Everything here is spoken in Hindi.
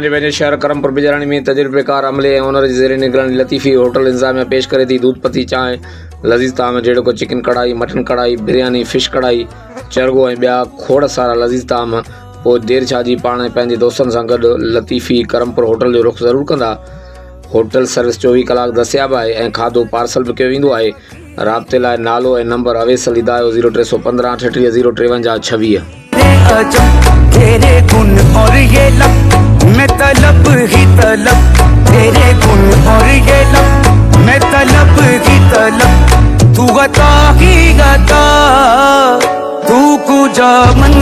पंहिंजे पंहिंजे शहर करमपुर बिजराणी में तजुर्बेकार अमले ऐं ओनर जी ज़ेरे निगरानी लतीफ़ी होटल इंतज़ामिया पेश करे थी। दूध पती चांहि लज़ीज़ ताम जहिड़ो को चिकन कढ़ाई, मटन कढ़ाई, बिरयानी, फिश कढ़ाई, चरगो ऐं ॿिया खोड़ सारा लज़ीज़ ताम। पोइ देरि छा जी, पाण पंहिंजे दोस्तनि सां गॾु लतीफ़ी करमपुर होटल जो रुख़ ज़रूरु कंदा। होटल सर्विस 24 कलाक दस्तियाब आहे ऐं खाधो पार्सल बि कयो वेंदो आहे। राब्ते लाइ नालो ऐं नंबर अवेस अली दायो 0315 38 053 26। तेरे गुण और ये लब मैं तलब ही तलब, तेरे गुण और ये लब मैं तलब ही तलब, तू गता ही गता तू कुजा मन